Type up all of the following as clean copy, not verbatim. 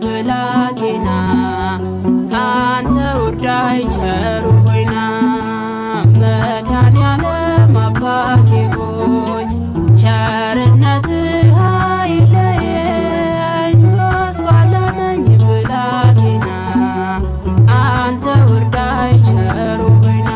ብላቴና አንተ ውርዳይ ቸሩ ሆይና መድኃኔዓለም አባቴ ሆይ ቸርነትህ አይለየኝ ጎስቋላ ነኝ ብላቴና አንተ ውርዳይ ቸሩ ሆይና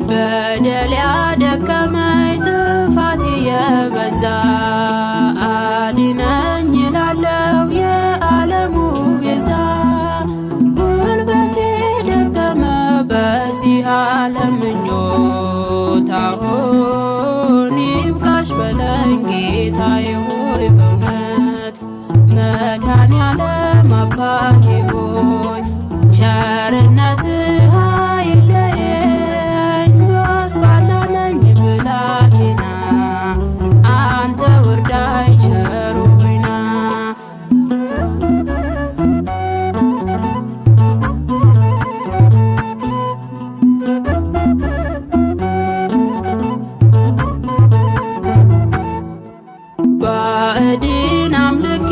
በደል ያደከመኝ ጥፋቴ የበዛ አድነኝ እላለሁ የዓለሙ ቤዛ ጉልበቴ ደከመ በዚህ ዓለም ምኞት አሁን ይብቃሽ በለኝ ጌታዬ ሆይ በእውነት መድኃኔዓለም አባቴ ሆይ ቸርነትህ አይለየኝ ጎስቋላ ነኝ ብላቴና አንተ ውርዳይ ቸሩ ሆይና ባዕድን አምልኬ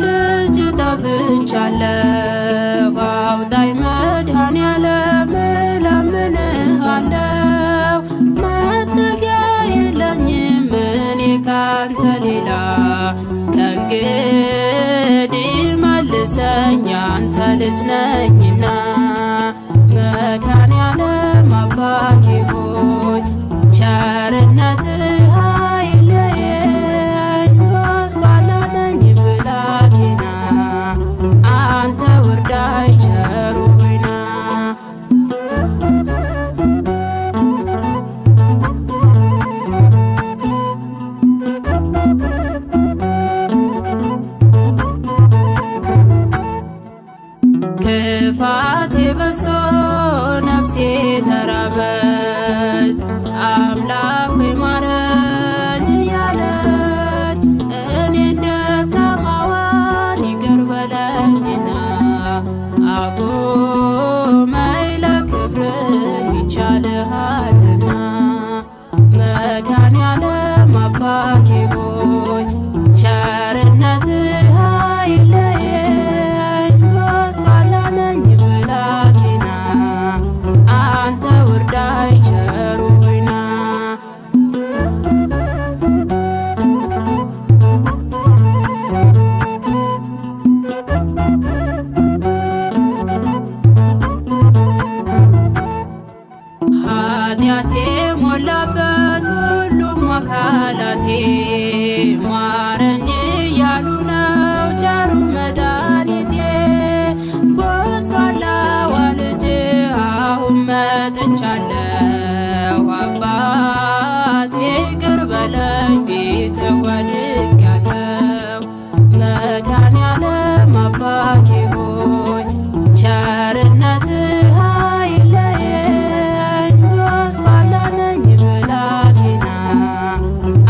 ልጅ ጠፍቻለሁ አውጣኝ መድኃኔዓለም እለምንሃለሁ መጠጊያ የለኝም እኔ ካንተ ሌላ ከእንግዲህ መልሰኝ አንተ ልጅ ነኝና መድኃኔዓለም አባቴ ሆይ ቸርነትህ አይለየኝ ጎስቋላ ነኝ ብላቴና አንተ ውርዳይ ቸሩ ሆይና ክፋቴ በዝቶ ነፍሴ ተራበች አምላክ ሆይ ማረኝ እያለች እኔን ደካማዋን ይቅር በለኝና አቁመኝ ለክብርህ ይቻልሃልና መድኃኔዓለም አባቴ ሆይ ቸርነትህ አይለየኝ ጎስቋላ ነኝ ብላቴና አንተ ውርዳይ ቸሩ ሆይና ኃጢአቴ ሞላበት ሁሉም አካላቴ ማረኝ እያሉ ነው ቸሩ መድኃኒቴ ጎስቋላዋ ልጅህ አሁን መጥቻለሁ አባቴ ይቅር በለኝ ፊትህ ወድቄአለሁ መድኃኔዓለም አባቴ ሆይ ቸርነትህ አይለየኝ ጎስቋላ ነኝ ብላቴና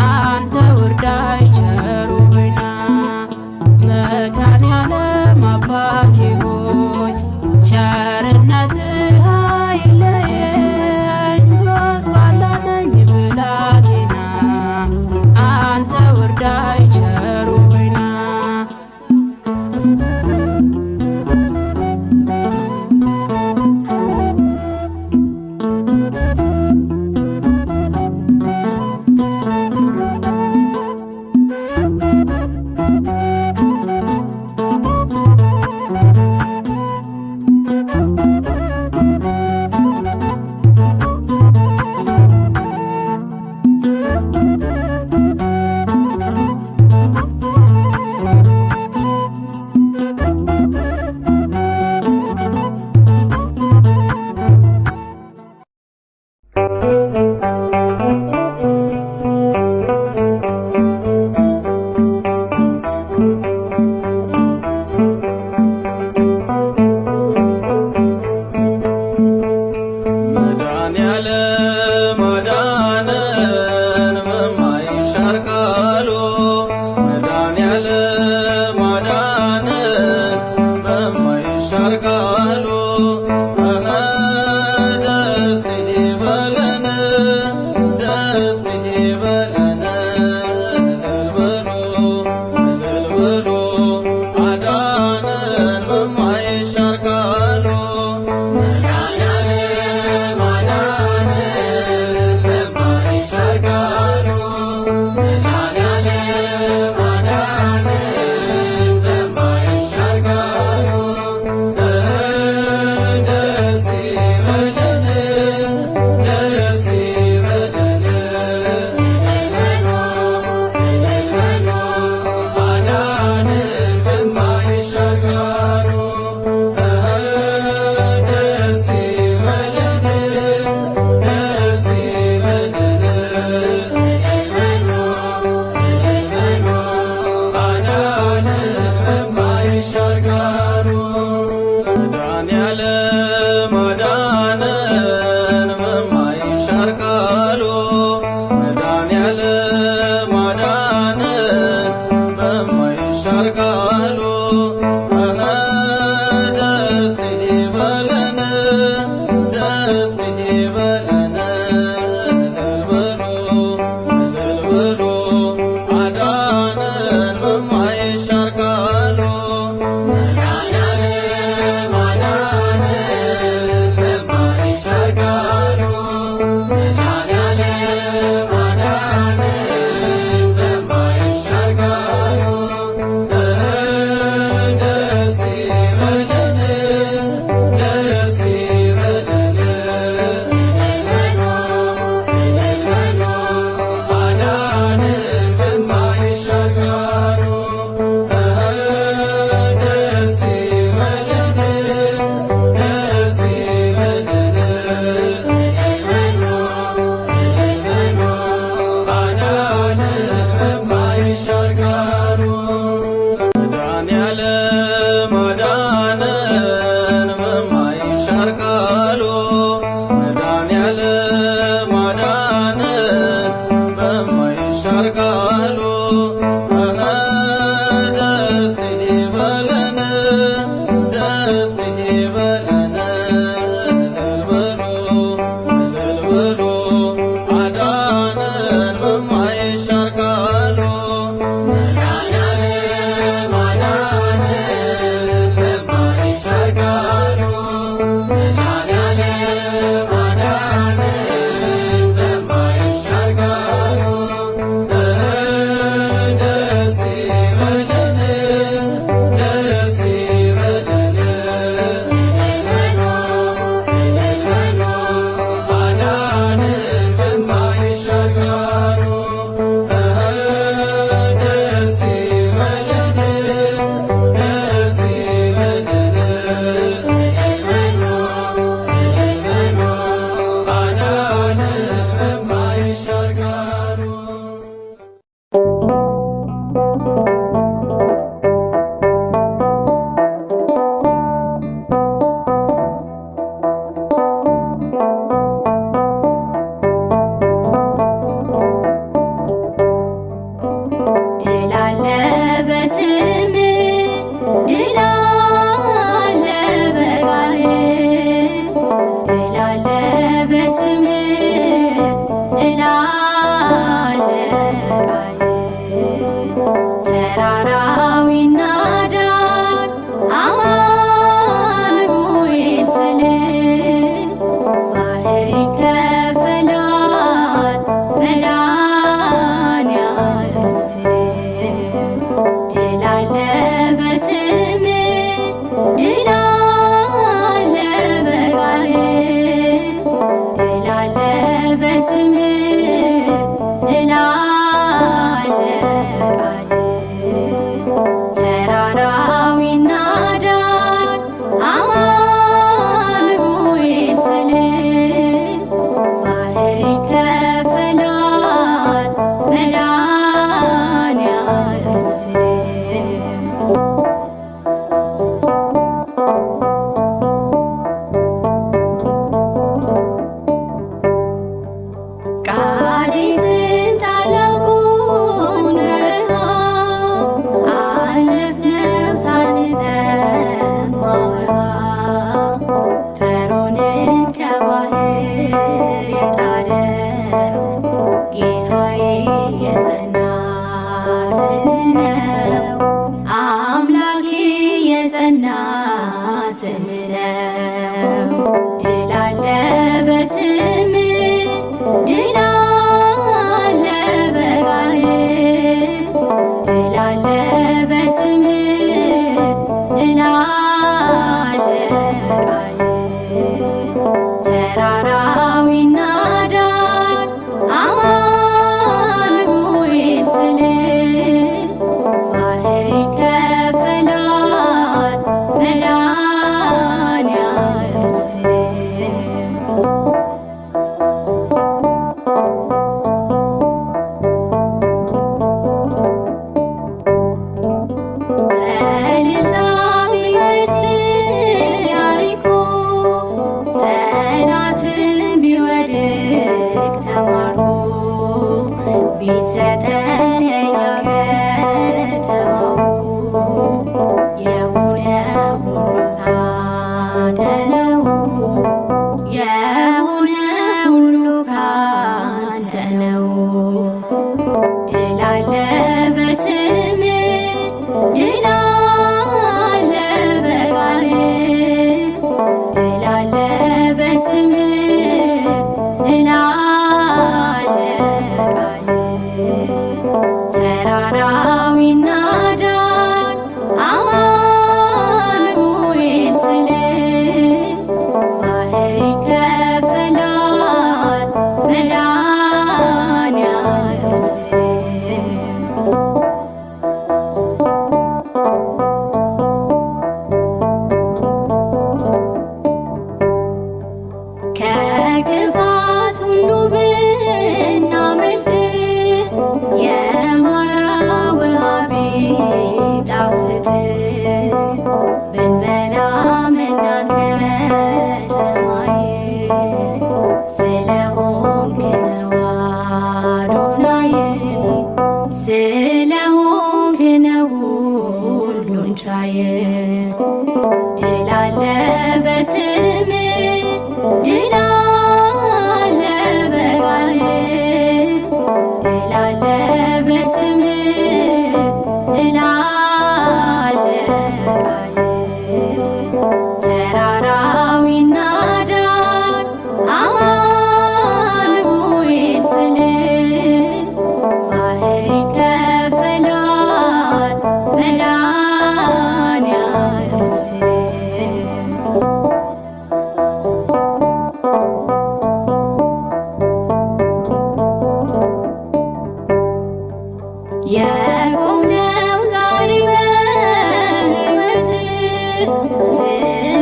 አንተ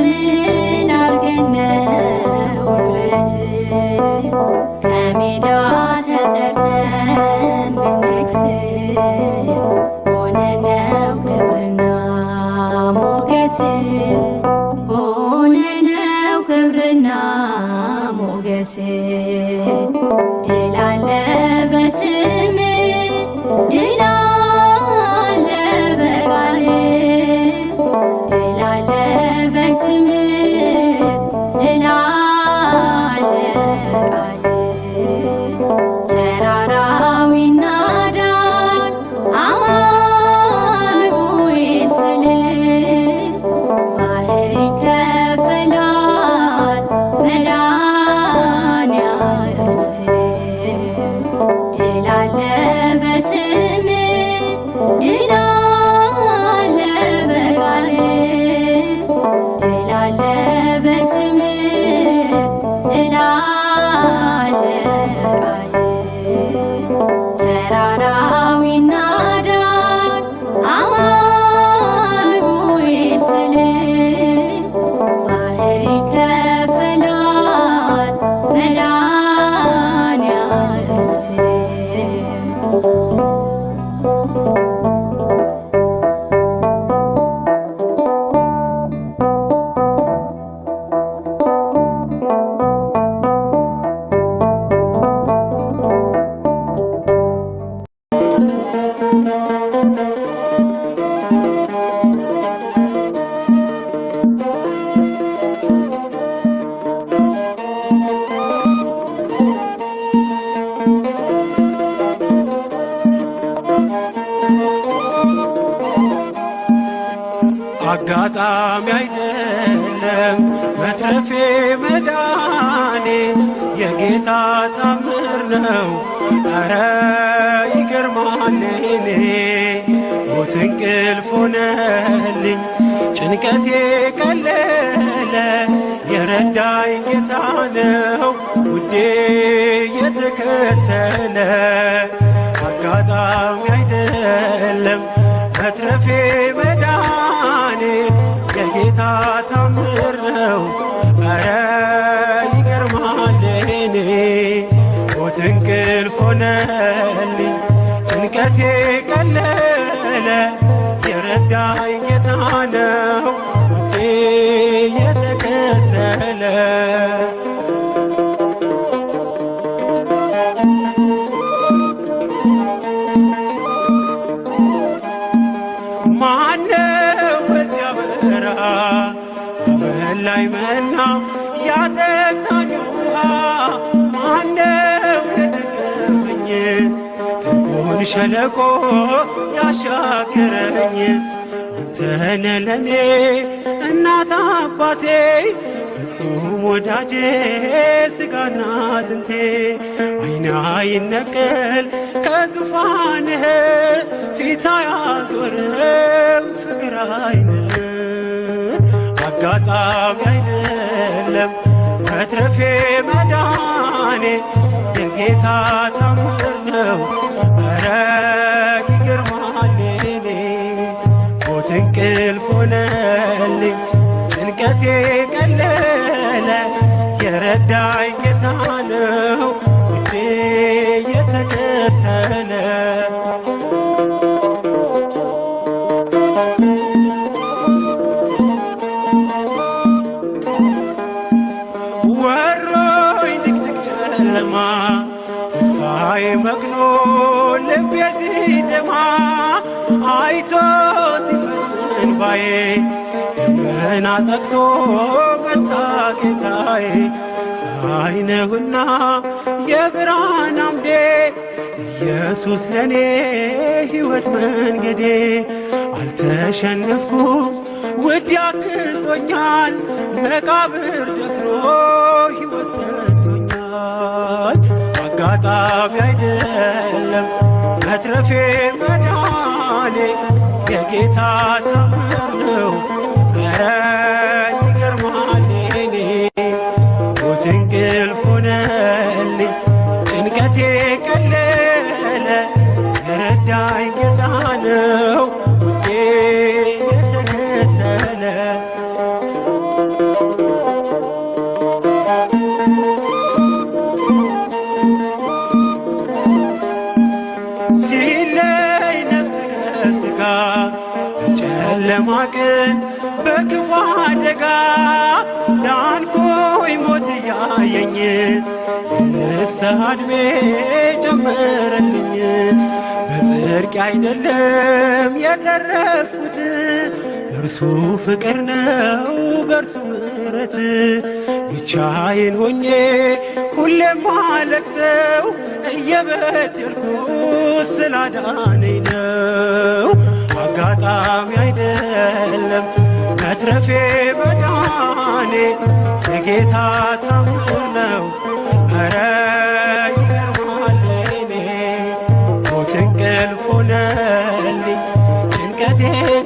ምን አርገን ነው ውበት ከሜዳ ተጠርተን ብንነግስ ሆነነው ክብርና ሞገስ ሆነነው ክብርና ሞገስ ድል አለ በስም ድል አለ በቃል ድል አለ በስም ድል አለ በቃል ተራራው ይናዳል አማኑኤል ስል ባህር ይከፈላል መድኃኒዓለም ስል ድል አለ በስም ድል አለ በቃል ድል አለ በስም ድል አለ በቃል ተራራው ይናዳል አማኑኤል ስል ባህር ይከፈላል መድኃኒዓለም ስል አጋጣሚ አይደለም መትረፌ መዳኔ የጌታ ታምር ነው። ኧረ ይገርማል እኔ ሞት እንቅልፍ ሆነልኝ ጭንቀቴ ቀለለ የረዳኝ ጌታ ነው ውዴ የተከተለ አጋጣሚ አይደለም መትረፌ መዳኔ የጌታ ታምር ነው። ኧረ ይገርማል እኔ ሞት እንቅልፍ ሆነልኝ ጭንቀቴ ቀለለ የረዳኝ ጌታ ነው ውዴ የተከተለ ማነው በዚያ በረሃ አበላይ መና ያጠጣኝ ውሃ ማነው የደገፈኝ ጥልቁን ሸለቆ ያሻገረኝ አንተነ ለኔ እናት አባቴ ፍጹም ወዳጄ ሥጋና አጥንቴ ዓይኔ አይነቀል ከዙፋንህ ፊት አያዞርም ፍቅር ዓይንህ አጋጣሚ አይደለም መትረፌ መዳኔ የጌታ ታምር ነው። ኧረ ይገርማል እኔ ሞት እንቅልፍ ሆነልኝ ጭንቀቴ ቀለለ የረዳኝ ጌታ ነው ውዴ የተከተለ ወሮኝ ድቅድቅ ጨለማ ተስፋዬ መክኖ ልቤ ሲደማ አይቶ ሲፈስ እንባዬ ደመና ጠቅሶ መጣ ጌታዬ ፀሐይ ነህና የብርሃን አምዴ ኢየሱስ ለኔ ሕይወት መንገዴ አልተሸነፍኩም ውድ ያግዞኛል መቃብር ደፍኖ ሕይወት ሰጥቶኛል አጋጣሚ አይደለም መትረፌ መዳኔ የጌታ ታምር ነው። ኧረ ይገርማል እኔ ሞት እንቅልፍ ሆነልኝ ጭንቀቴ ቀለለ የረዳኝ ጌታ ነው ውዴ የተከተለ አደጋ ዳንኩኝ ሞት እያየኝ የንስሐ ዕድሜ ጨመረልኝ። በጽድቅ አይደለም የተረፍኩት በእርሱ ፍቅር ነው በእርሱ ምሕረት። ብቻዬን ሆኜ ሁሌም ማለቅሰው እየበደልኩ ስላዳነኝ ነው። አጋጣሚ አይደለም መትረፌ መዳኔ የጌታ ታምር ነው። ኧረ ይገርማል እኔ ሞት እንቅልፍ ሆነልኝ ጭንቀቴ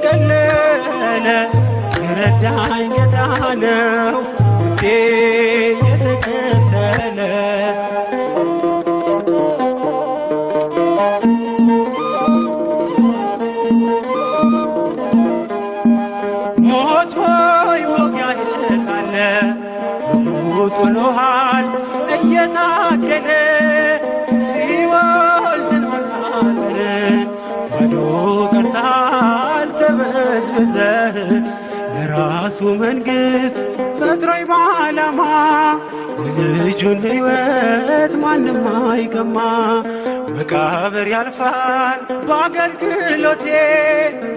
ቀለለ የረዳኝ ጌታ ነው ውዴ የተከተለ። ሞት ሆይ መውጊያህ ካለ ጥሎሃል እየታገለ ሲኦል ድል መንሳትን ባዶ ቀርተሃል ተበዝብዘህ ለራሱ መንግሥት ፈጥሮኝ በዓላማ የልጁን ሕይወት ማንም አይቀማ። መቃብር ያልፋል በአገልግሎቴ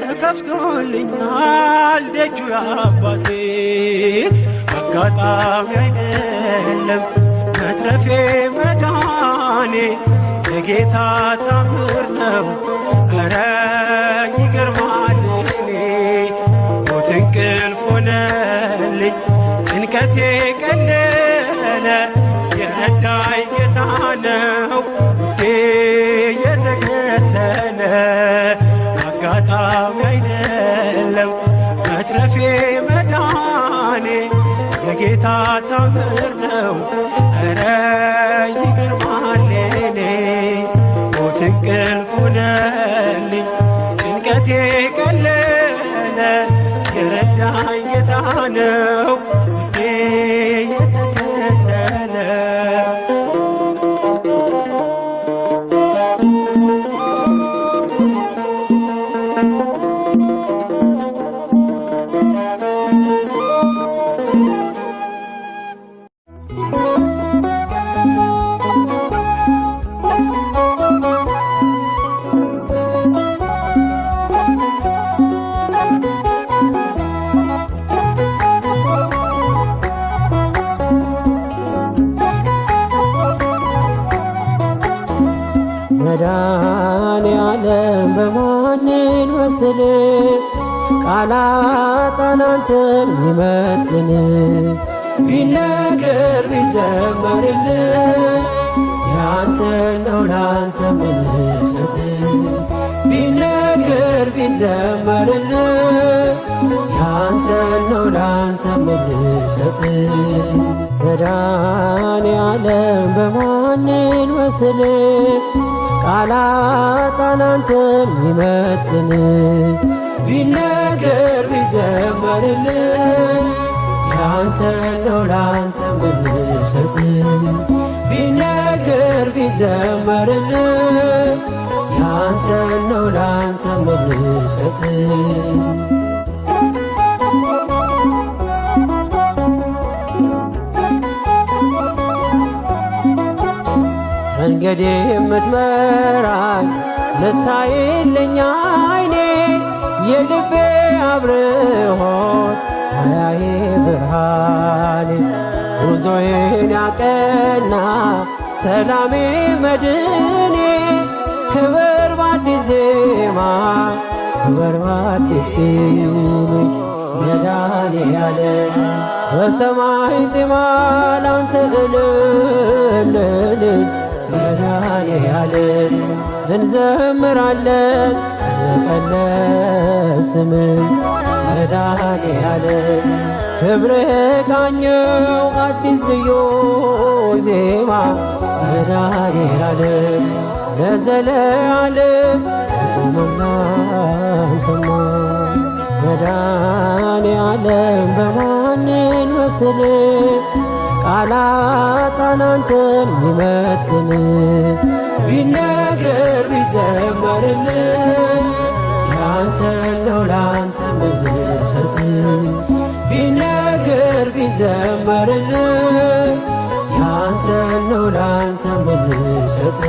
ተከፍቶልኛል ደጁ የአባቴ። አጋጣሚ አይደለም መትረፌ መዳኔ የጌታ ታምር ነው። ኧረ ይገርማል እኔ ሞት እንቅልፍ ሆነልኝ ጭንቀቴ ቀለለ የረዳኝ ጌታ ነው ውዴ የተከተለ። አጋጣሚ አይደለም መትረፌ መዳኔ የጌታ ታምር ነው። ኧረ ይገርማል እኔ ሞት እንቅልፍ ሆነልኝ ጭንቀቴ ቀለለ የረዳኝ ጌታ ነው ውዴ የተከተለ። መድኃኔዓለም በማንን መስል ቃላት አንተን ሚመጥን ቢነገር ቢዘመርል ያንተ ነው ላንተ ምንሰት። ቢነገር ቢዘመርል ያንተ ነው ላንተ ምንሰት። መድኃኔዓለም በማንን መስል ቃላት አንተን ሚመጥን ቢነገር ቢዘመርል ያንተ ነው ላንተ ምንሰት። ቢነገር ቢዘመርል ያንተ ነው ላንተ ምንሰት። መንገዴ የምትመራኝ ልታይልኝ ዓይኔ የልቤ አብርሆት አያዬ ብርሃኔ ጉዞዬን ያቀና ሰላሜ መድኔ ክብር በአዲስ ዜማ ክብር በአዲስ ቅኔ መድኃኔዓለም በሰማይ ዜማ ላንተ እልል መድኃኔዓለም እንዘምራለን ቀለስም መድኃኔዓለም ክብርህ ቃኘው አዲስ ልዩ ዜማ መድኃኔዓለም ለዘለዓለም ቆመናንተማ መድኃኔዓለም በማንን መስል ቃላት አንተን ሚመጥን ቢነገር ቢዘመርል ያንተ ነው ላንተ ምንሰት። ቢዘመርልኝ ያንተን ነው ላንተ ምንሰጥ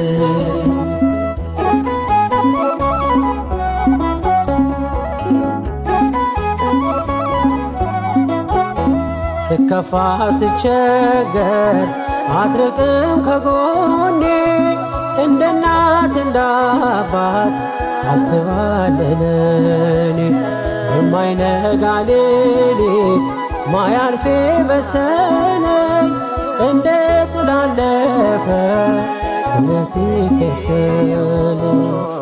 ስከፋ ስቸገር አትርቅም ከጎኔ እንደ እናት እንደ አባት አስባለለኔ የማይነጋ ሌሊት ማያልፌ መሰለኝ እንደ ጥላለፈ ስለ ሲከተል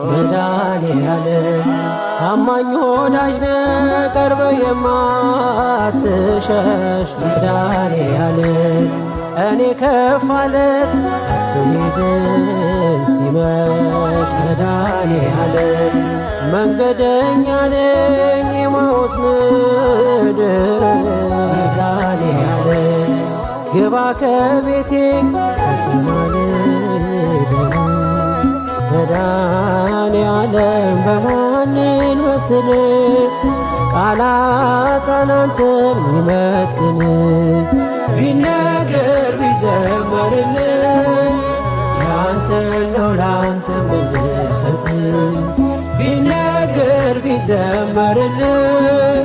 መድኃኔዓለም ታማኝ ወዳጅ ነህ ቀርበ የማትሸሽ መድኃኔዓለም እኔ ከፋለት አትሄድም ሲመሽ መድኃኔዓለም መንገደኛ ነኝ የማዖስ ምድር መድኃኔዓለም ግባ ከቤቴ ሳሰማልህ መድኃኔዓለም በማንን መስል ቃላት አንተን ሚመጥን ቢነገር ቢዘመርልህ ያንተን ነው ላንተ ምንሰጥ ቢነገር ቢዘመርልህ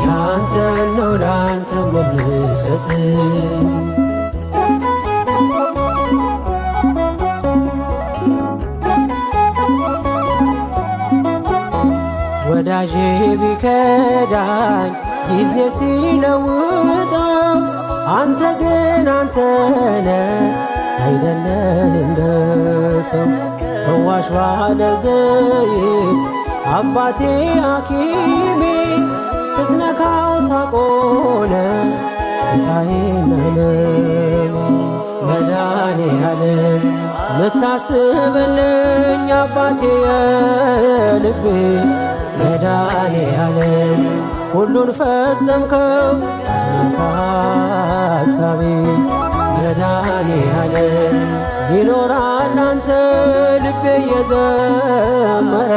ያንተን ነው ላንተ ምንሰጥ ወዳጄ ቢከዳኝ ጊዜ ሲለውጠው አንተ ግን አንተነ አይደለህ እንደ ሰው ፈዋሽ ባለ ዘይት አባቴ ሐኪሜ ስትነካው ሳቆለ ስቃዬን አለም መድኃኔዓለም ምታስብልኝ አባቴ የልቤ መድኃኔዓለም ሁሉን ፈጸምከው ሐሳቤ መድኃኔዓለም ይኖራል አንተ ልቤ የዘመረ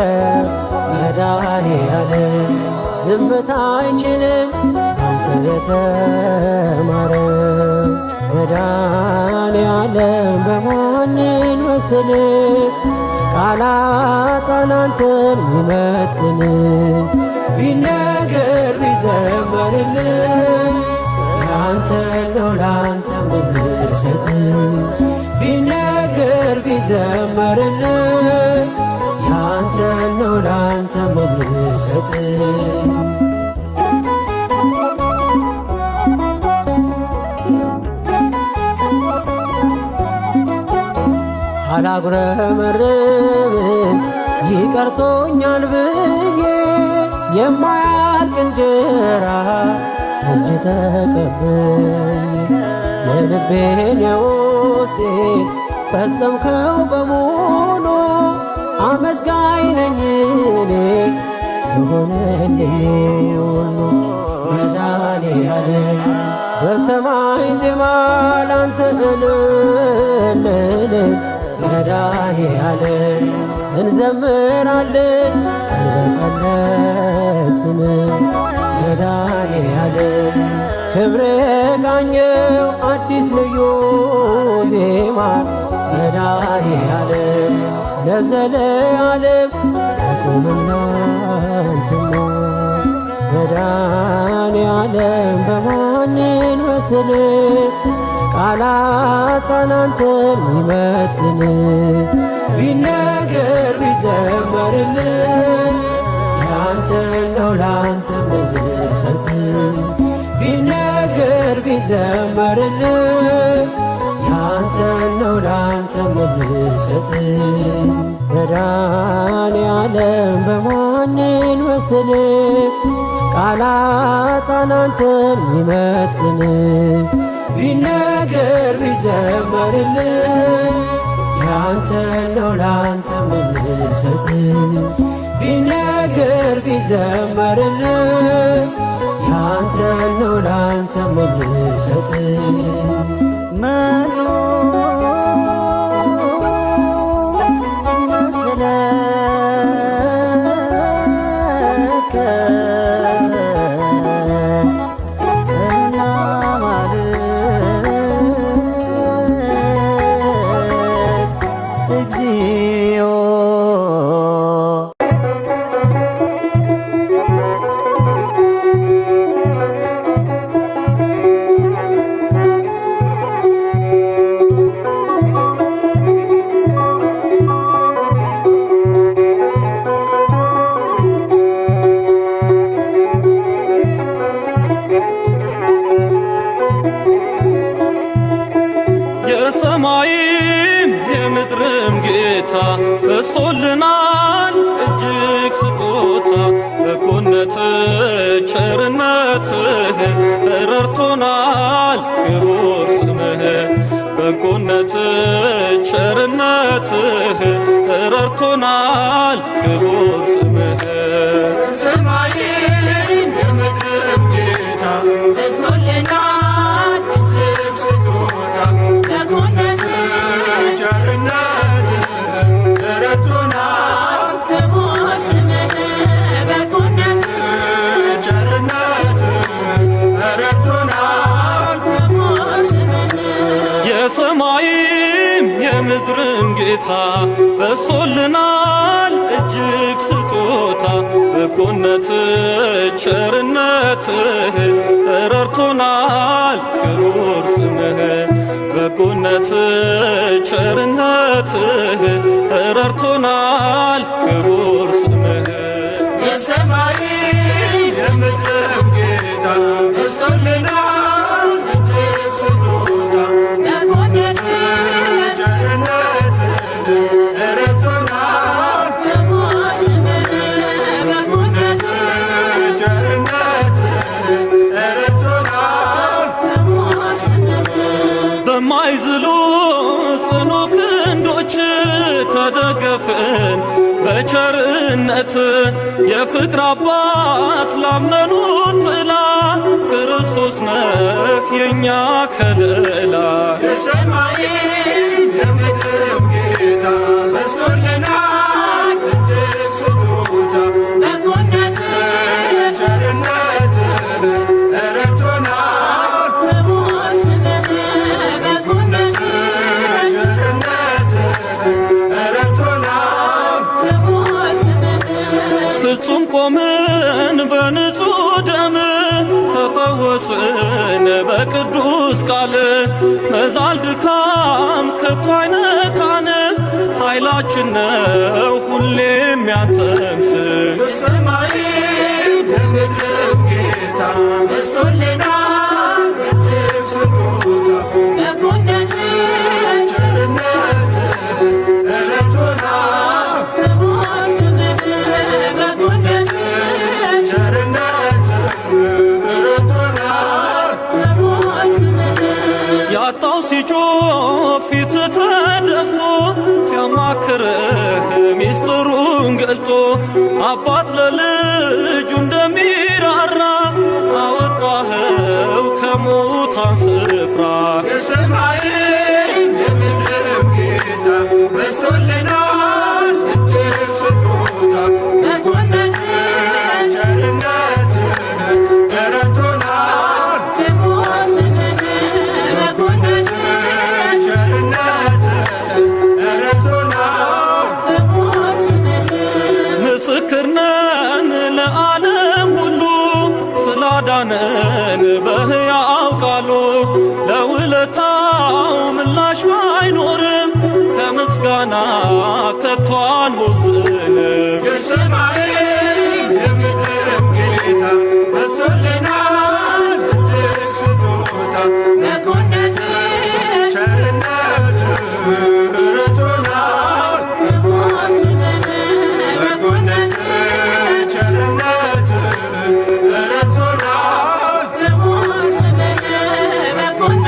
መድኃኔዓለም ዝምታ አይችልም አንተ የተማረ መድኃኔዓለም በማንን መስል ቃላት አንተን ሚመጥን ቢነገር ቢዘመርልህ ያንተን ነው ላንተ ምንሰጥ ቢነገር ቢዘመርልህ ያንተን ነው ላንተ ምንሰጥ አላጉረመርምም ይቀርቶኛል ብዬ የማያልቅ እንጀራ እጅ ተቀብዬ የልቤን የውስጤን ፈጸምከው በሙሉ አመስጋኝ ነኝ እኔ የሆነልኝ ሁሉ መድኃኔዓለም በሰማይ ዜማ ላንተ እልል መድኃኔዓለም እንዘምራለን ቀልበቀለስን መድኃኔዓለም ክብር ቃኘው አዲስ ልዩ ዜማ መድኃኔዓለም ለዘለዓለም አቁምና አንተማ መድኃኔዓለም በማንን መስል ቃላት አንተን ሚመጥን ቢነገር ቢዘመርልህ ያንተን ነው ላንተ ምንሰጥ ቢነገር ቢዘመርልህ ያንተን ነው ላንተ ምንሰጥ መድኃኔዓለም በማንን መስል ቃላት አንተን ሚመጥን ቢነገር ቢዘመርልህ ያንተን ነው ላንተ ምንሰጥ ቢነገር ቢዘመርልህ ያንተን ነው ላንተ ምንሰጥ መኑ ይመስለከ በምና የሰማይም የምድርም ጌታ በስቶልናል እጅግ ስጦታ በጎነትህ ቸርነትህ ረድቶናል ክቡር ስምህ በጎነትህ ቸርነትህ ረድቶናል ክቡር ስምህ የሰማይም የምድርም ጌታ በዝቶልናል እጅግ ስጦታ በጎነትህ ቸርነትህ ረድቶናል ክቡር ስምህ በጎነትህ ቸርነትህ ረድቶናል ክቡር ስምህ የሰማይም የምድርም ጌታ በዝቶልናል እጅግ ስጦታ በጎነትህ ቸርነትህ ረድቶናል ክቡር ስምህ በጎነትህ ቸርነትህ ረድቶናል ክቡር ስምህ የሰማይም የምድርም ጌታ በዝቶልናል እጅግ ስጦታ በጎነትህ ቸርነትህ ረድቶናል ክቡር ስምህ በጎነትህ ቸርነትህ ረድቶናል ክቡር ስምህ በማይዝሉ ጽኑ ክንዶች ተደገፍን በቸርነት የፍቅር አባት ላመኑት ጥላ ክርስቶስ ነህ የእኛ ከለላ የሰማይም የምድርም ጌታ በዝቶልናል እጅግ ስጦታ በጎነትህ ቸርነትህ ረድቶናል ክቡር ስምህ በጎነትህ ቸርነትህ ረድቶናል ክቡር ስምህ ፍጹም ቆምን በንጹሕ ደም ተፈወስን በቅዱስ ቃል መዛል ድካም ከቶ አይነካንም ኃይላችን ነው ሁሌም ያንተም ስም የሰማይም የምድርም ጌታ በዝቶልናል እጅግ ስጦታ በጎነትህ ቸርነትህ ረድቶናል ክቡር ስምህ በጎነትህ ቸርነትህ ረድቶናል ክቡር ስምህ ያጣው ሲጮህ ፊትህ ተደፍቶ ሲያማክርህ ሚስጥሩን ገልጦ አባት ለልጁ እንደሚራራ አወጣኸው ከሙታን ስፍራ የሰማይም የምድርም ጌታ በዝቶልናል እጅግ ስጦታ በጎነትህ ቸርነትህ ረድቶናል ክቡር ስምህ በጎነትህ ቸርነትህ ረድቶናል ክቡር ስምህ ምስክር ነን ለዓለም ሁሉ ስላዳነን በሕያው ቃሉ ለውለታው ምላሽ ባይኖርም ከምስጋና ከቶ አንቦዝንም የሰማይም የምድርም ጌታ በዝቶልናል እጅግ ስጦታ በጎነትህ ቸርነትህ ረድቶናል ክቡር ስምህ በጎነትህ ቸርነትህ ረድቶናል ክቡር ስምህ በጎነትህ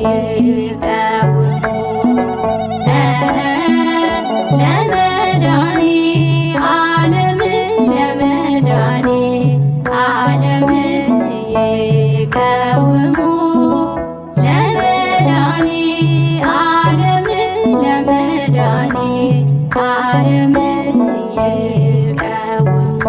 ይቀውሙ ለመድኃኔ ዓለም ለመድኃኔ ዓለም ይቀውሙ ለመድኃኔ ዓለም ለመድኃኔ ዓለም ይቀውሙ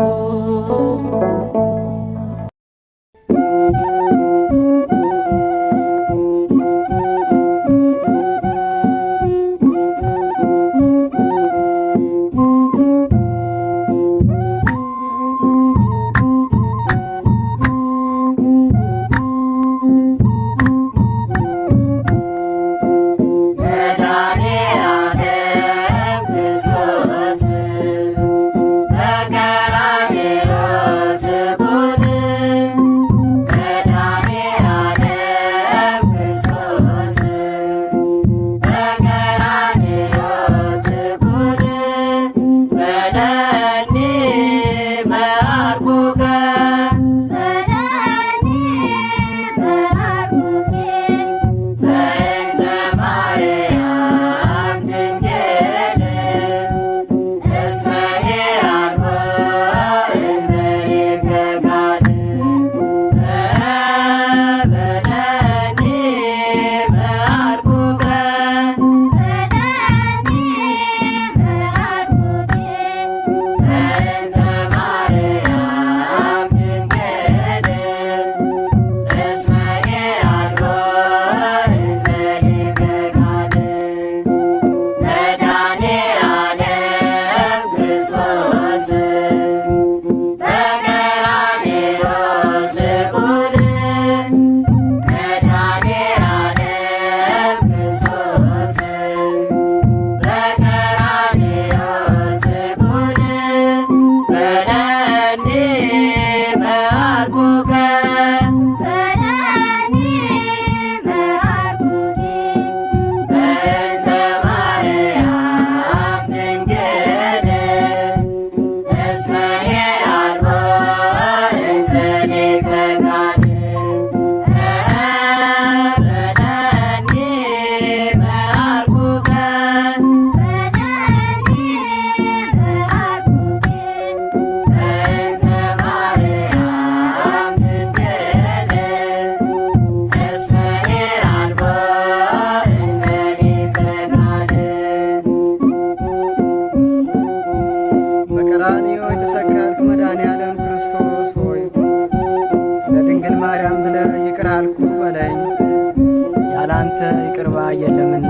በቀራንዮ የተሰቀልክ መድኃኔዓለም ክርስቶስ ሆይ ስለ ድንግል ማርያም ብለህ ይቅር አልኩ በለኝ፣ ያላንተ ይቅር ባይ የለምና።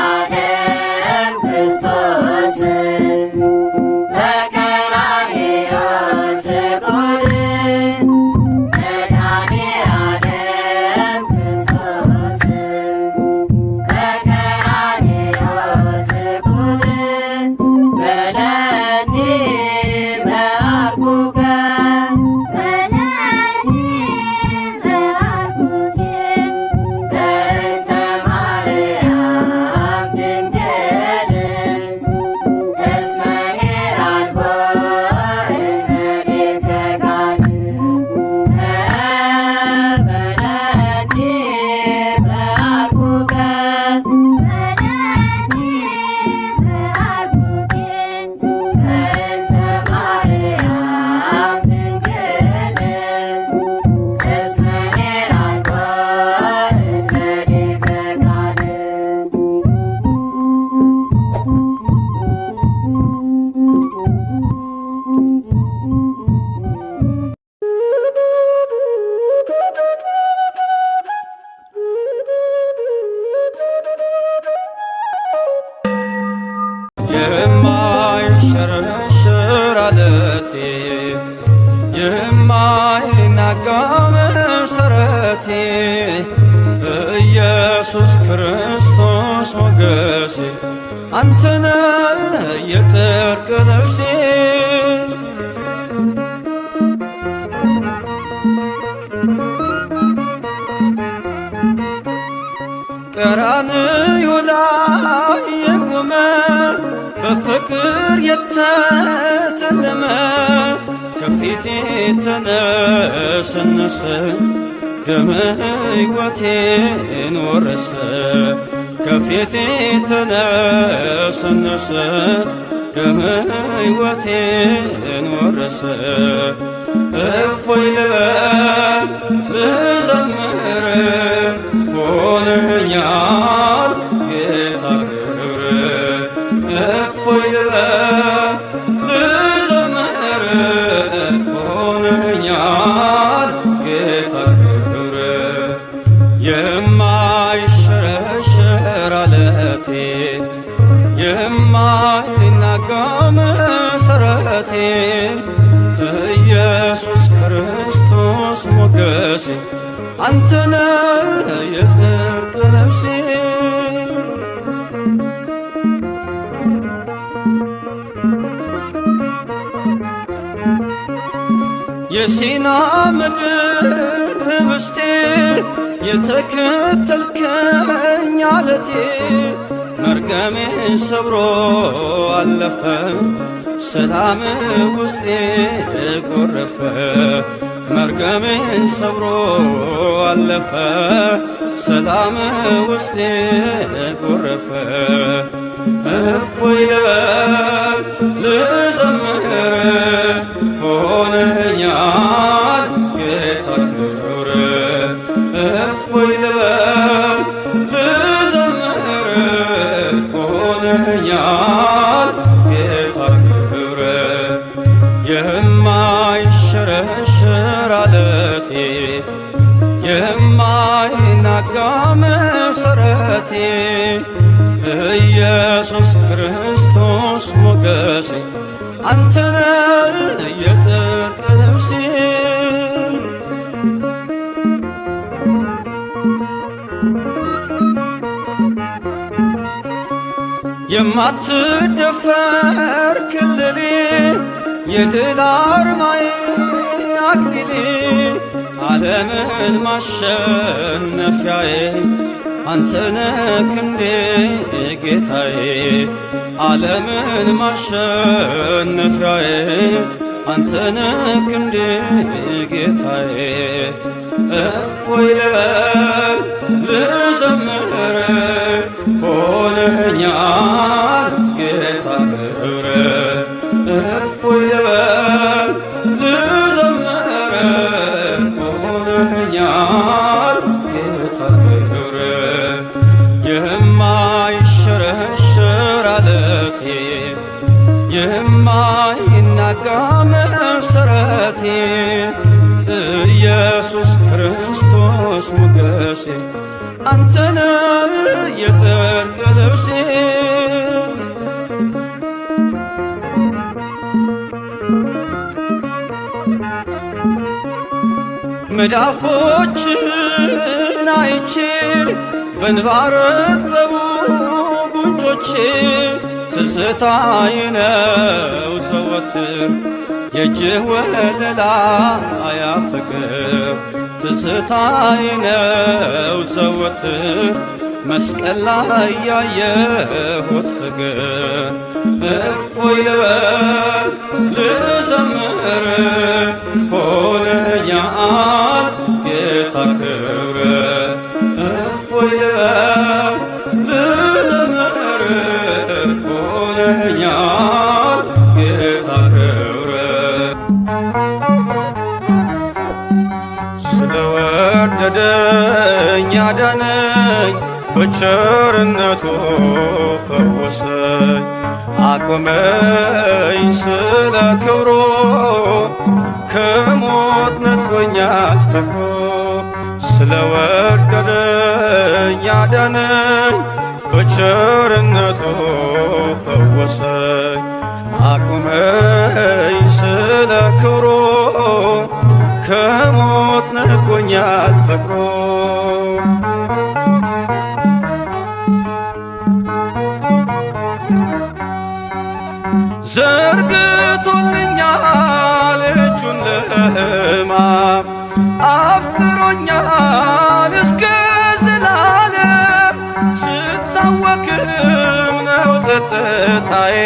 መድኃኔዓለም ክርስቶስ በቀራንዮ ስቅል መድኃኔዓለም ክርስቶስ በቀራንዮ ስቅል በለኒ መዓርጉከ በለኒ መዓርጉከ በእንተ ማርያም ድንግል እስመ ሄራልቦ እመቤተ ጋድ በለኒ መዓርጉከ በለኒ መዓርጉከ በእንተ ማርያም ድንግል እስመ ሄራልቦ እመቤተ ጋድ የማይሸረሸር አለቴ የማይናጋ መሰረቴ ኢየሱስ ክርስቶስ ሞገሴ አንተነህ የጽድቅ ነፍሴ ቀራንዮ ላይ የቆመ በፍቅር የተተለመ ከፊቴ ተነሰነሰ ደመ ሕይወቴን ወረሰ ከፊቴ ተነሰነሰ ደመ ሕይወቴን ወረሰ እፎይ ልበል ልዘምር ሆነኛል ጌታ ክብር እፎይ ልበል ልዘምር ሆነኛል ጌታ ክብር የማይሸረሸር ዓለቴ የማይናጋ መሠረቴ ኢየሱስ ክርስቶስ ሞገሴ አንተነ የጽድቅ ልብሴ የሲና ምድር ህብስቴ የተከተልከኝ ዓለቴ መርገሜን ሰብሮ አለፈ ሰላም ውስጤ ጎረፈ መርገሜን ሰብሮ አለፈ ሰላም ውስጤ ጎረፈ እፎይ ልበል ልዘምር ሆነኛል ጌታ ክብር እፎይ ልበል ልዘምር ሆነኛል ጌታ ክብር የማይሸረሸር ዓለቴ የማይናጋ መሠረቴ ኢየሱስ ክርስቶስ ሞገሴ አንተነ የጽድቅ ልብሴ የማትደፈር ክልሌ የድል አርማዬ አክሊሌ ዓለምን ማሸነፊያዬ አንተነ ክንዴ ጌታዬ ዓለምን ማሸነፊያዬ አንተነ ክንዴ ጌታዬ እፎይ ልበል ልዘምር ሆነኛል ጌታ ክብር እፎይ ልበል ልዘምር ሆነኛል ጌታ ክብር የማይሸረሸር ዓለቴ የማይናጋ መሠረቴ ኢየሱስ ክርስቶስ ሞገሴ አንተነ የጽድቅ ልብሴ መዳፎችን አይቼ በእንባ ረጠቡ ጉንጮቼ ትዝታዬ ነው ዘወትር የእጅህ ወለላ አያፍቅር ትዝታዬ ነው ዘወትር መስቀል ላይ ያየሁት ፍቅር እፎይ ልበል ልዘምር ሆነኛል ጌታ ክብር እፎይ ልበል ልዘምር ሆነኛል ጌታ ክብር ስለወደደኝ ያዳነኝ በቸርነቱ ፈወሰኝ አቆመኝ ስለ ክብሩ ከሞት ነጥቆኛል ፍቅሩ ስለወደደኝ ያዳነኝ በቸርነቱ ፈወሰኝ አቆመኝ ስለ ክብሩ ከሞት ነጥቆኛል ፍቅሩ ዘርግቶልኛል እጁን ለሕማም አፍቅሮኛል እስከ ዘላለም ስታወክም ነው ጸጥታዬ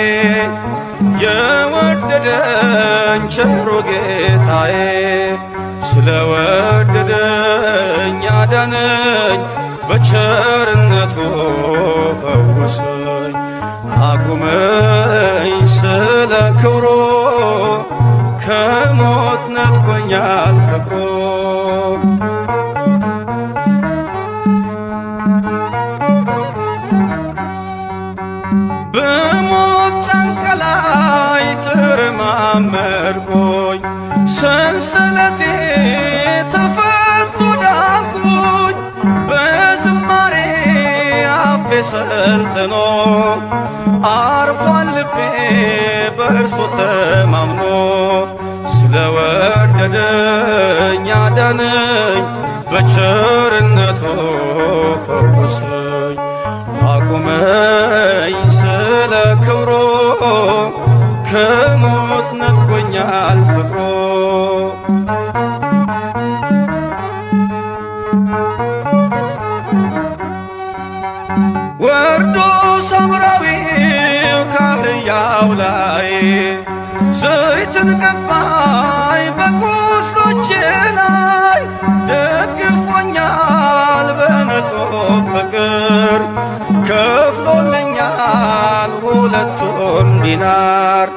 የወደደኝ ቸሩ ጌታዬ ስለወደደኝ ያዳነኝ በቸርነቱ ፈወሰኝ አቁመኝ ስለ ክብሩ ከሞት ነጥቆኛል ፍቅሩ በሞት ጫንቃ ላይ ተረማመድኩኝ ሰንሰለቴ ተፈቶ ዳንኩኝ በዝማሬ አፌ ሰልጥኖ አርፏል ልቤ በእርሱ ተማምኖ ስለወደደኝ ያዳነኝ በቸርነቱ ፈወሰኝ አቁመኝ ስለ ክብሩ ከሞት ነጥቆኛል ፍቅሩ ወርዶ ሳምራዊው ካህያው ላይ ዘይትን ቀባኝ በቁስሎቼ ላይ ደግፎኛል በንጹሕ ፍቅር ከፍሎልኛል ሁለቱን ዲናር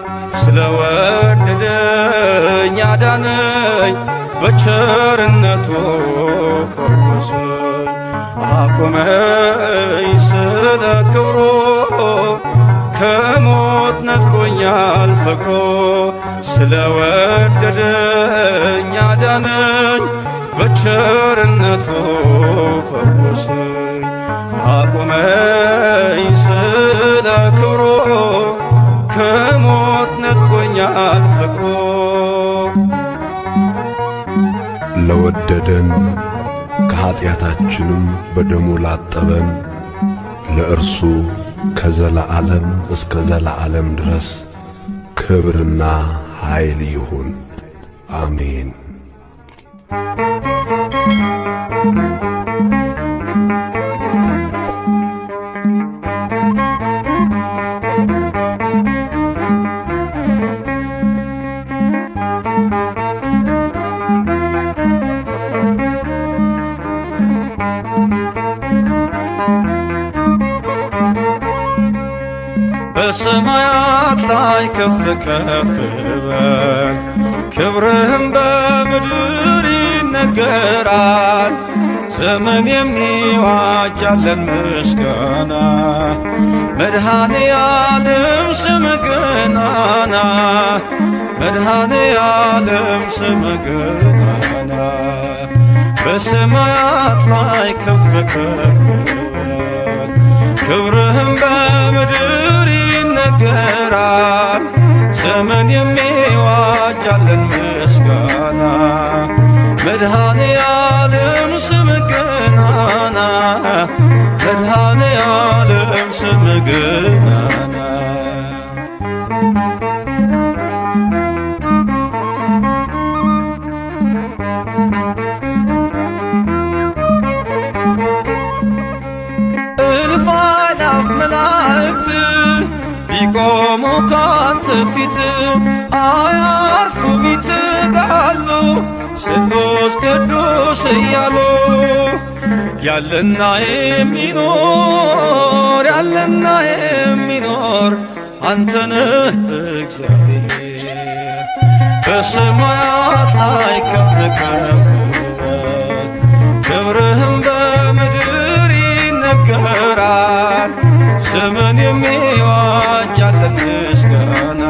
ስለወደደኝ ያዳነኝ በቸርነቱ ፈወሰኝ አቁመኝ ስለ ክብሩ ከሞት ነጥቆኛል ፍቅሩ ስለወደደኝ ያዳነኝ በቸርነቱ ፈወሰኝ አቁመኝ ስለ ክብሩ ከሞት ነጥቆኛል ፍቅሩ ለወደደን ከኀጢአታችንም በደሙ ላጠበን ለእርሱ ከዘላዓለም እስከ ዘላዓለም ድረስ ክብርና ኃይል ይሁን፣ አሜን። በሰማያት ላይ ከፍ ከፍ በል ክብርህም በምድር ይነገራል። ዘመን የሚዋጅ ያለን ምስጋና መድኃኔ ዓለም ስምህ ገናና መድኃኔ ዓለም ስምህ ገናና በሰማያት ላይ ከፍ ከፍ በል ክብርህም በምድር ይነገራል። ዘመን የሚዋጅ ያለን ምስጋና መድኃኔ ዓለም ስምህ ገናና መድኃኔ ዓለም ስምህ ገናና እልፍ አእላፍ መላእክት ቢቆሙ ካንተ ፊት አያርፉም ይትጋሉ ስሉስ ቅዱስ እያሉ ያለና የሚኖር ያለና የሚኖር አንተነህ እግዚአብሔር በሰማያት ላይ ከፍ ከፍ በል ክብርህም በምድር ይነገራል። ዘመን የሚዋጅ ያለን ምስጋና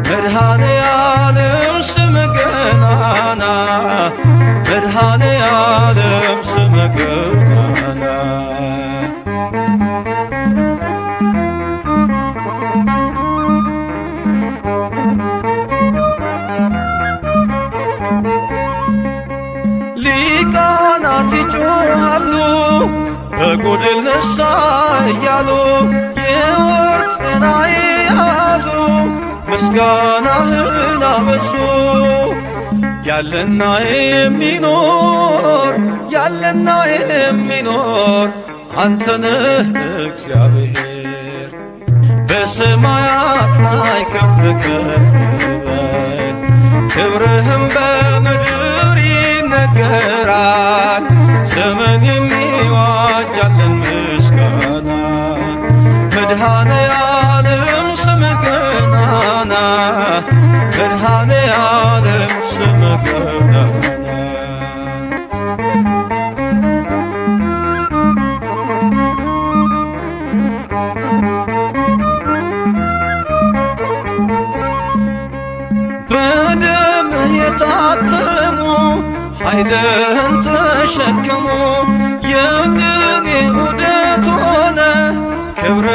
መድኃኔ ዓለም ስምህ ገናና መድኃኔ ዓለም ስምህ ገናና ሊቃናት ይጮኻሉ በጎድል ነሣ እያሉ የወርቅ ጽና የያዙ ምስጋናህን አበዙ። ያለና የሚኖር ያለና የሚኖር አንተነህ እግዚአብሔር በሰማያት ላይ ከፍ ከፍ በል። ክብርህም በምድር ይነገራል። ዘመን የሚዋጃለን ምስጋና መድኃኔ ዓለም ስምህ ገናና መድኃኔ ዓለም ስምህ ገናና በደምህ የታተሙ ኃይልህን ተሸከሙ የቅኔ ዑደት ሆነ ክብር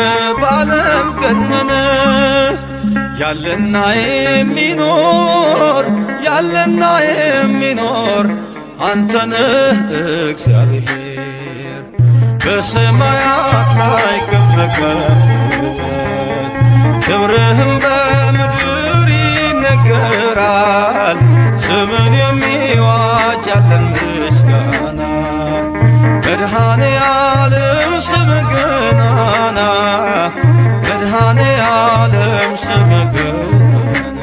ባለም ገነነ ያለና የሚኖር ያለና የሚኖር አንተነህ እግዚአብሔር በሰማያት ላይ ከፍ ከፍ ክብርህም በምድር ይነገራል። ዘመን የሚዋጃለን ምስጋና መድኃኔ ዓለም ስምህ ገናና መድኃኔ ዓለም ስምህ ገናና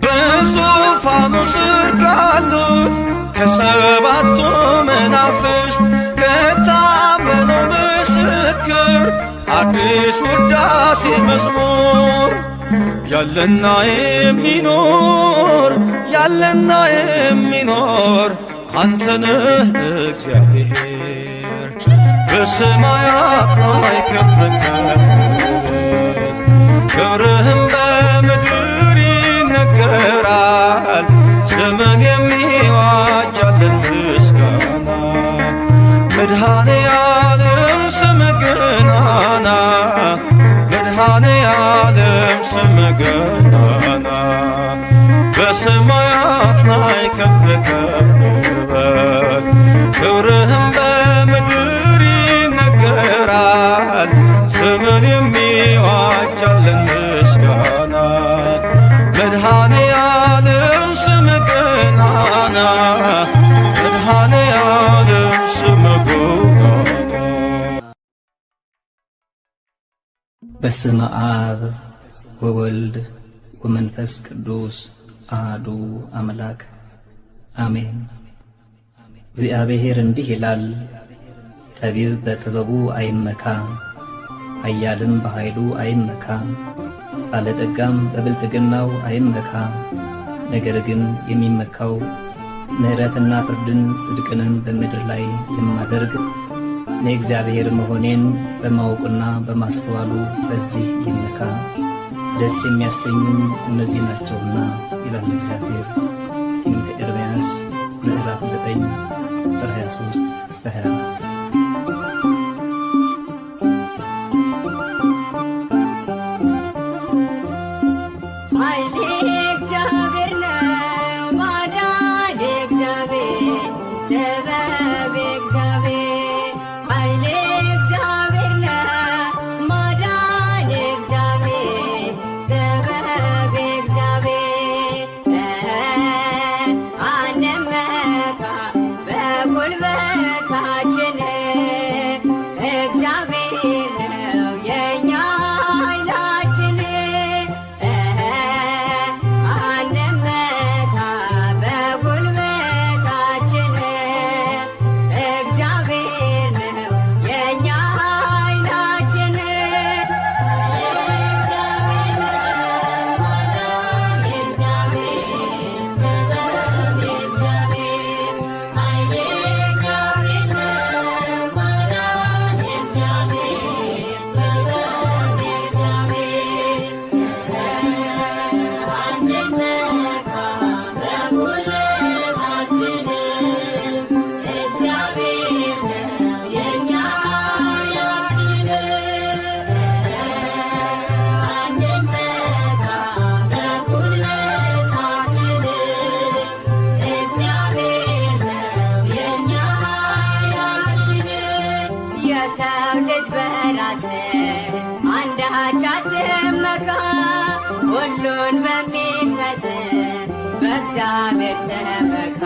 በዙፋኑ ስር ካሉት ከሰባቱ መናፍስት ከታመነው ምስክር አዲስ ውዳሴ መዝሙር ያለና የሚኖር ያለና የሚኖር አንተነህ እግዚአብሔር በሰማያት ላይ ከፍ ከፍ ክብርህም በምድር ይነገራል። ዘመን የሚዋጃለን ምስጋና መድኃኔ ዓለም ስምህ ገናና መድኃኔ ዓለም ስምህ ገናና በሰማያት ላይ ከፍ ከፍ በል። ክብርህም በምድር ይነገራል። ዘመን የሚዋጃለን ምስጋና መድኃኔ ዓለም ስምህ ገናና መድኃኔ ዓለም ስምህ ገናና። በስመ አብ ወወልድ ወመንፈስ ቅዱስ አሐዱ አምላክ አሜን። እግዚአብሔር እንዲህ ይላል፣ ጠቢብ በጥበቡ አይመካ፣ ኃያልም በኃይሉ አይመካ፣ ባለጠጋም በብልጥግናው አይመካ። ነገር ግን የሚመካው ምሕረትና ፍርድን ጽድቅንም በምድር ላይ የማደርግ እኔ እግዚአብሔር መሆኔን በማወቁና በማስተዋሉ በዚህ ይመካ። ደስ የሚያሰኙም እነዚህ ናቸውና ይላል እግዚአብሔር። ትንቢተ ኤርምያስ ምዕራፍ 9 ቁጥር 23 እስከ 24። ሁሉን በሚሰጥ በእግዚአብሔር ተመካ።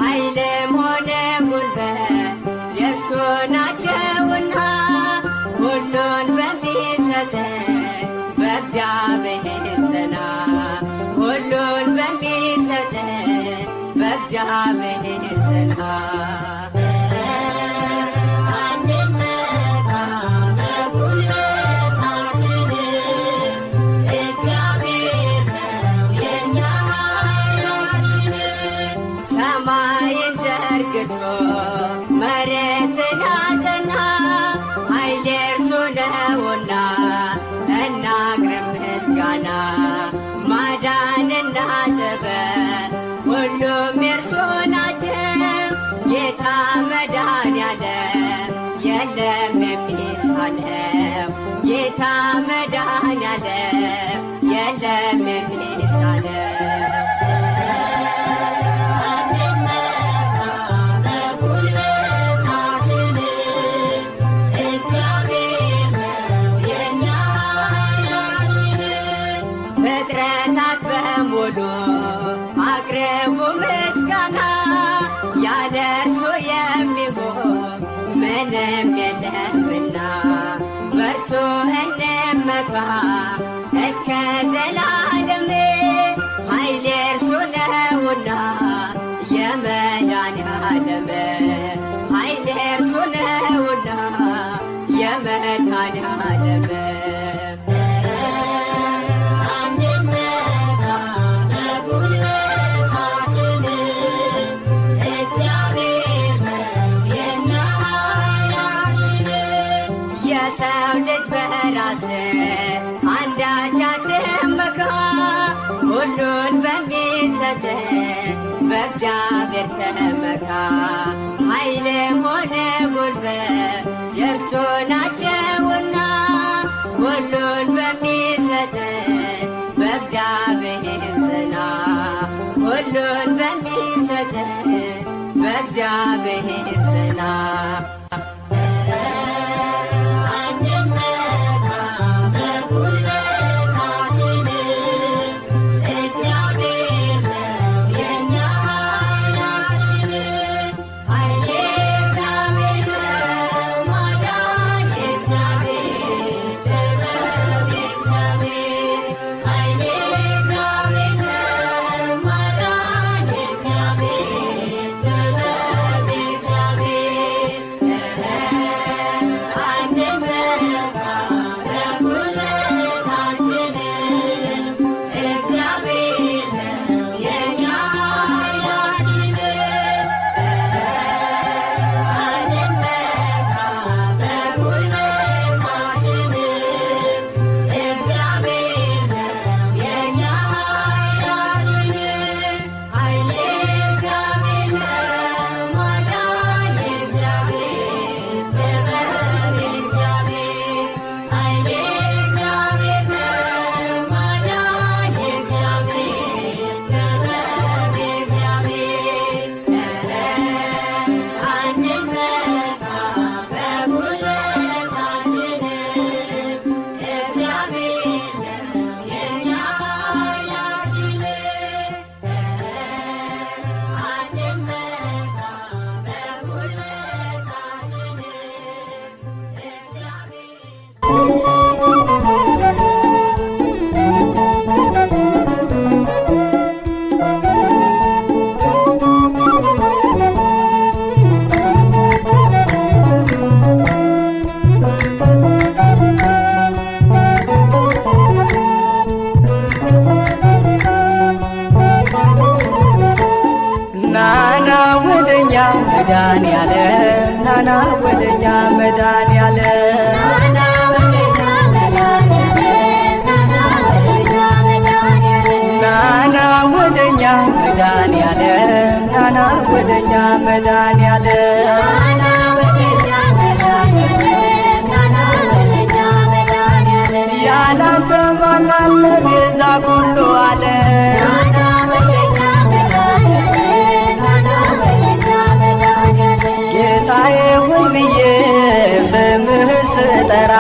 ኃይልም ሆነ ጉልበት የእርሱ ናቸውና ሁሉን በሚሰጠን በእግዚአብሔር ጽና። ሁሉን በሚሰጠን በእግዚአብሔር ጽና። ሰማይን ዘርግቶ መሬትን አጸና ኃይል የእርሱ ነውና እናቅርብ ምስጋና። ማዳንና ጥበብ ሁሉም የእርሱ ናቸው። ጌታ መድኃኔዓለም የለም የሚሳነው። ጌታ መድኃኔዓለም የለም የሚሳነው። ፍጥረታት በሙሉ አቅርቡ ምስጋና ያለ እርሱ የሚሆን ምንም የለምና በእርሱ እንመካ እስከ ዘላለም። ኃይል የእርሱ ነውና የመድኃኔዓለም ኃይል የእርሱ ነውና የመድኃኔዓለም የሰው ልጅ በራስ አንዳች አትመካ። ሁሉን በሚሰጥ በእግዚአብሔር ተመካ። ኃይልም ሆነ ጉልበት የእርሱ ናቸውና ሁሉን በሚሰጥ በእግዚአብሔር ጽና። ሁሉን በሚሰጥ በእግዚአብሔር ጽና። መድኃኔዓለም ናና ወደኛ መድኃኔዓለም ናና ወደኛ መድኃኔዓለም ናና ወደኛ መድኃኔዓለም ያላንተ ማን አለ ቤዛ ኩሉ ዓለም ጌታዬ ሆይ ብዬ ስምህን ስጠራ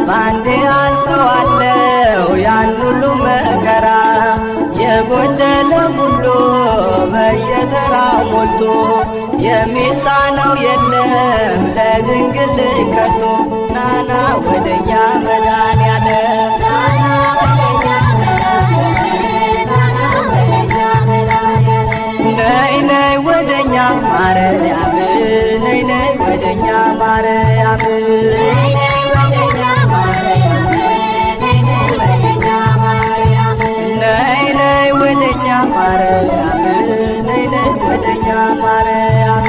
ባንዴ አልፈዋለሁ ያን ሁሉ መከራ የጎደለ ሁሉ ጸጋው ሞልቶ የሚሳነው የለም ለድንግል ልጅ ከቶ። ናና ወደኛ መድኃኔዓለም ነይ ነይ ወደኛ ማርያም ነይ ነይ ወደኛ ማርያም ነይ ነይ ወደኛ ማርያም ነይ ነይ ወደኛ ማርያም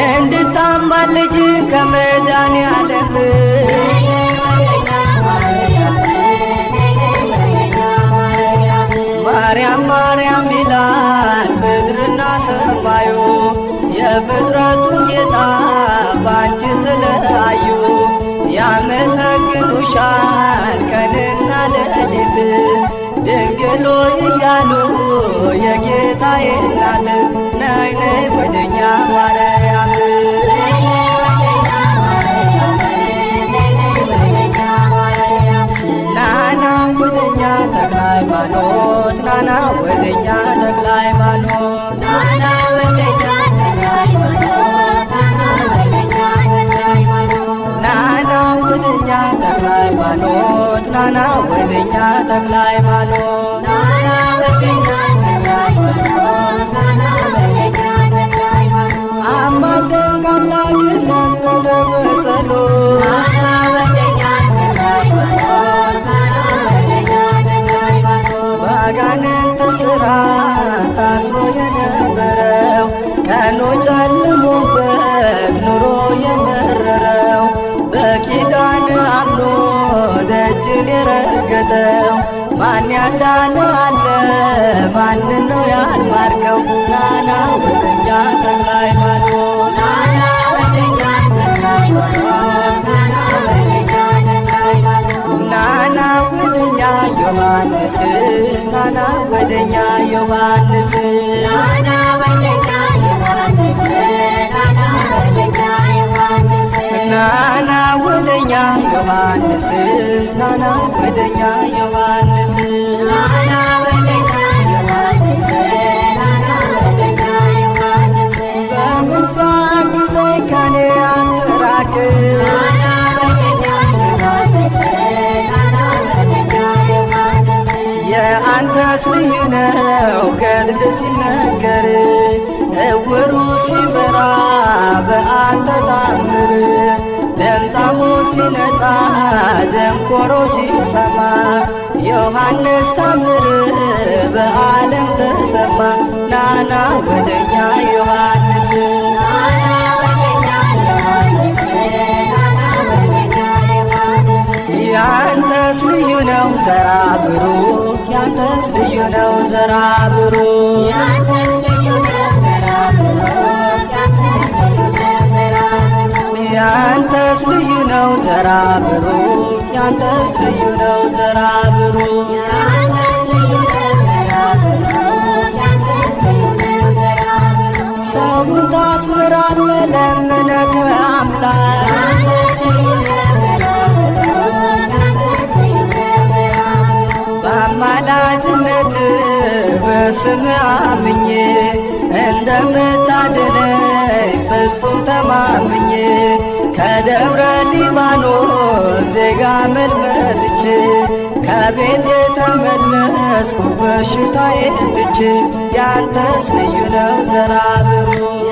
እንድታማልጅ ከመድኃኔዓለም ማርያም ማርያም ይላል ምድርና ሰማዩ የፍጥረቱን ጌታ ባንቺ ስለአዩ ያመሰግኑሻል ቀንና ሌሊት ድንግል ሆይ እያሉ የጌታዬ እናት ነይ ነይ ወደኛ ማርያም ናና ወደኛ ተክለ ሃይማኖት ናና ወደኛ ተክለ ሃይማኖት ናና ወደኛ ተክለ ሃይማኖት ናና ወደኛ ተክለ ሃይማኖት ናና ወደኛ ተክለ ሃይማኖት አማልደን ከአምላክ ለመነ በጸሎት ባጋንንት እስራት ታስሮ የነበረው ቀኑ ጨልሞበት ኑሮ የመረረው በኪዳን አምኖ ደጅን የረገጠው ማን ያዳነ አለ ማንን ነው ያልማርከው? ናና ወደኛ ተክለ ሃይማኖት ናና ወደኛ ዮሐንስ ናና ወደኛ ዮሐንስ ናና ወደኛ ዮሐንስ ናና ወደኛ ዮሐንስ በምልጃ ጊዜይ ከኔ አትራቅ የአንተስ ልዩ ነው ገድል ሲነገር እውሩ ሲበራ በአንተ ታምር ለምጻሙ ሲነጻ ደንቆሮ ሲሰማ ዮሐንስ ታምር በዓለም ተሰማ ናና ወደኛ ዮሐንስ ያንተስ ልዩ ነው ዘራ ብሩክ ያንተስ ልዩ ነው ዘራ ብሩክ ያንተስ ልዩ ነው ዘራ ብሩክ ያንተስ ልዩ ነው ዘራ ብሩክ ሰውን ታስምራለ ለምነ ከአምላክ በአማላጅነት በስም አምኜ እንደምታድነኝ ፍጹም ተማምኜ ከደብረ ሊባኖስ ዜጋ መልመጥቼ ከቤቴ ተመለስኩ በሽታዬን ትቼ ያንተስ ልዩ ነው ዘራ ብሩክ